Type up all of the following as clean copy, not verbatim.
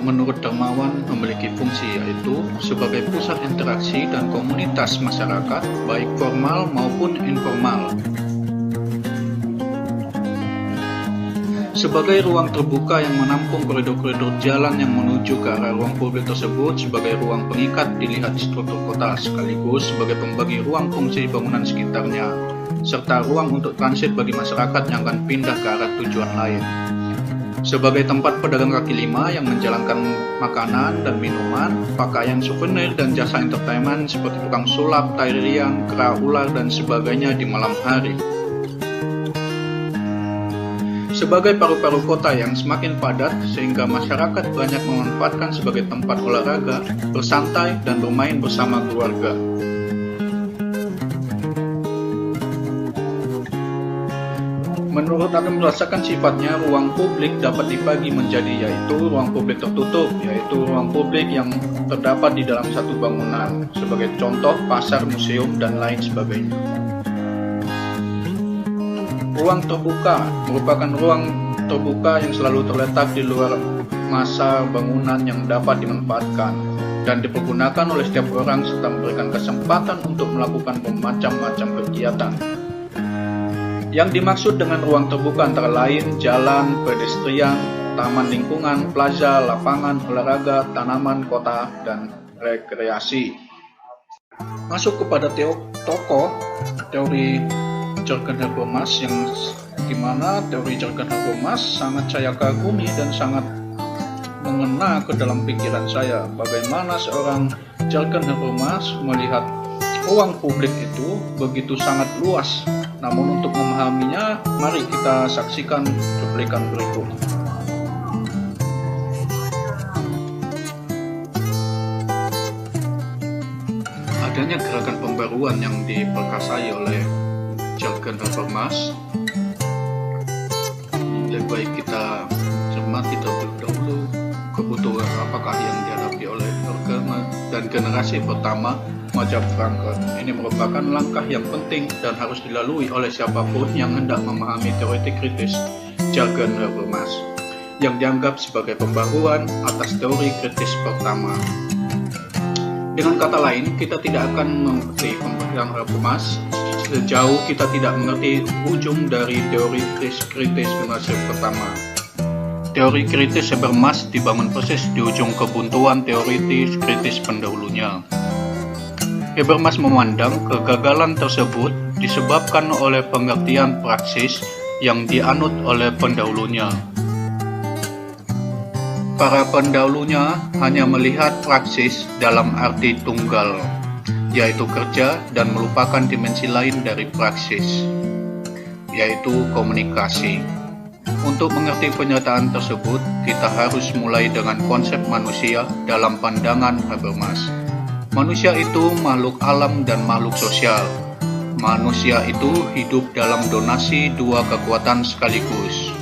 menurut Dermawan memiliki fungsi yaitu sebagai pusat interaksi dan komunitas masyarakat baik formal maupun informal. Sebagai ruang terbuka yang menampung koridor-koridor jalan yang menuju ke arah ruang publik tersebut sebagai ruang pengikat dilihat struktur kota sekaligus sebagai pembagi ruang fungsi bangunan sekitarnya, serta ruang untuk transit bagi masyarakat yang akan pindah ke arah tujuan lain. Sebagai tempat pedagang kaki lima yang menjalankan makanan dan minuman, pakaian souvenir dan jasa entertainment seperti tukang sulap, tari riang, kera ular dan sebagainya di malam hari. Sebagai paru-paru kota yang semakin padat sehingga masyarakat banyak memanfaatkan sebagai tempat olahraga, bersantai dan bermain bersama keluarga. Menurut akan merasakan sifatnya, ruang publik dapat dibagi menjadi yaitu ruang publik tertutup, yaitu ruang publik yang terdapat di dalam satu bangunan, sebagai contoh pasar, museum, dan lain sebagainya. Ruang terbuka merupakan ruang terbuka yang selalu terletak di luar masa bangunan yang dapat dimanfaatkan dan dipergunakan oleh setiap orang serta memberikan kesempatan untuk melakukan bermacam-macam kegiatan. Yang dimaksud dengan ruang terbuka antara lain jalan, pedestrian, taman lingkungan, plaza, lapangan olahraga, tanaman kota, dan rekreasi. Masuk kepada teori Jurgen Habermas yang dimana teori Jurgen Habermas sangat saya kagumi dan sangat mengena ke dalam pikiran saya. Bagaimana seorang Jurgen Habermas melihat ruang publik itu begitu sangat luas. Namun untuk memahaminya, mari kita saksikan cuplikan berikut. Adanya gerakan pembaruan yang diperkasai oleh Jurgen Habermas, lebih baik kita cermati terlebih dahulu kebutuhan apakah yang dihadapi oleh Habermas dan generasi pertama Majap Franken. Ini merupakan langkah yang penting dan harus dilalui oleh siapapun yang hendak memahami teori kritis Jurgen Habermas yang dianggap sebagai pembaruan atas teori kritis pertama. Dengan kata lain, kita tidak akan mengerti pembaruan Habermas sejauh kita tidak mengerti ujung dari teori kritis generasi pertama. Teori kritis Habermas dibangun persis di ujung kebuntuan teori kritis pendahulunya. Habermas memandang kegagalan tersebut disebabkan oleh pengertian praksis yang dianut oleh pendahulunya. Para pendahulunya hanya melihat praksis dalam arti tunggal, yaitu kerja dan melupakan dimensi lain dari praksis, yaitu komunikasi. Untuk mengerti pernyataan tersebut, kita harus mulai dengan konsep manusia dalam pandangan Habermas. Manusia itu makhluk alam dan makhluk sosial. Manusia itu hidup dalam donasi dua kekuatan sekaligus,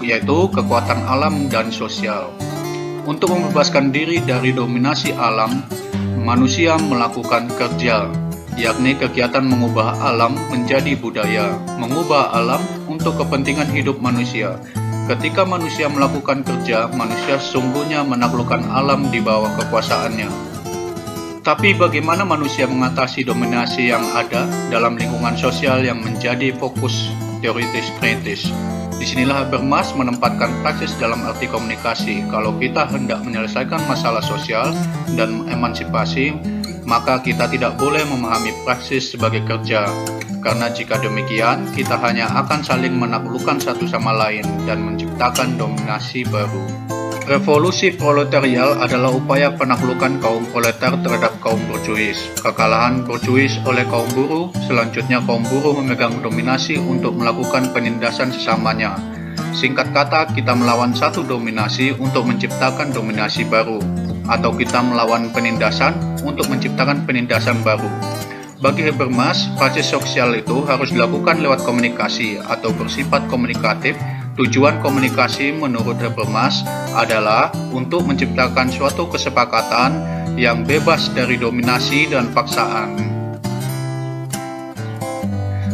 yaitu kekuatan alam dan sosial. Untuk membebaskan diri dari dominasi alam, manusia melakukan kerja, yakni kegiatan mengubah alam menjadi budaya, mengubah alam untuk kepentingan hidup manusia. Ketika manusia melakukan kerja, manusia sesungguhnya menaklukkan alam di bawah kekuasaannya. Tapi bagaimana manusia mengatasi dominasi yang ada dalam lingkungan sosial yang menjadi fokus teoritis kritis? Disinilah Habermas menempatkan praksis dalam arti komunikasi. Kalau kita hendak menyelesaikan masalah sosial dan emansipasi, maka kita tidak boleh memahami praksis sebagai kerja. Karena jika demikian, kita hanya akan saling menaklukkan satu sama lain dan menciptakan dominasi baru. Revolusi proletarial adalah upaya penaklukan kaum proletar terhadap kaum borjuis. Kekalahan borjuis oleh kaum buruh, selanjutnya kaum buruh memegang dominasi untuk melakukan penindasan sesamanya. Singkat kata, kita melawan satu dominasi untuk menciptakan dominasi baru, atau kita melawan penindasan untuk menciptakan penindasan baru. Bagi Habermas, praksis sosial itu harus dilakukan lewat komunikasi atau bersifat komunikatif. Tujuan komunikasi menurut Habermas adalah untuk menciptakan suatu kesepakatan yang bebas dari dominasi dan paksaan.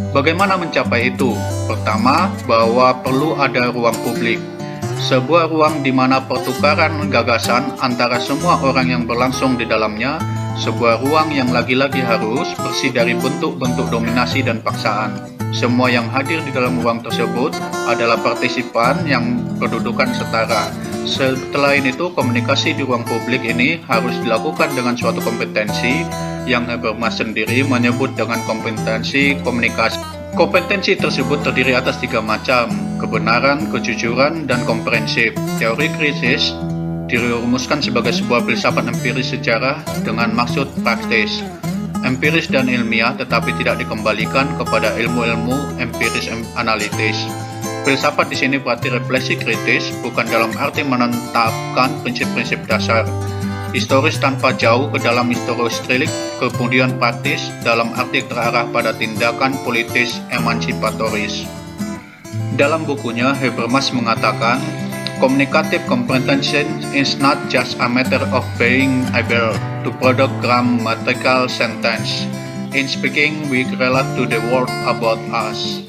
Bagaimana mencapai itu? Pertama, bahwa perlu ada ruang publik. Sebuah ruang di mana pertukaran gagasan antara semua orang yang berlangsung di dalamnya, sebuah ruang yang lagi-lagi harus bersih dari bentuk-bentuk dominasi dan paksaan. Semua yang hadir di dalam ruang tersebut adalah partisipan yang berkedudukan setara. Selain itu, komunikasi di ruang publik ini harus dilakukan dengan suatu kompetensi yang Habermas sendiri menyebut dengan kompetensi komunikasi. Kompetensi tersebut terdiri atas 3 macam: kebenaran, kejujuran, dan komprehensif. Teori krisis dirumuskan sebagai sebuah filsafat empiris sejarah dengan maksud praktis, empiris dan ilmiah, tetapi tidak dikembalikan kepada ilmu-ilmu empiris analitis. Filsafat di sini berarti refleksi kritis, bukan dalam arti menetapkan prinsip-prinsip dasar historis tanpa jauh ke dalam historiostrilik, kemudian praktis dalam arti terarah pada tindakan politis emansipatoris. Dalam bukunya, Habermas mengatakan, communicative comprehension is not just a matter of being able to produce grammatical sentence. In speaking, we relate to the world about us.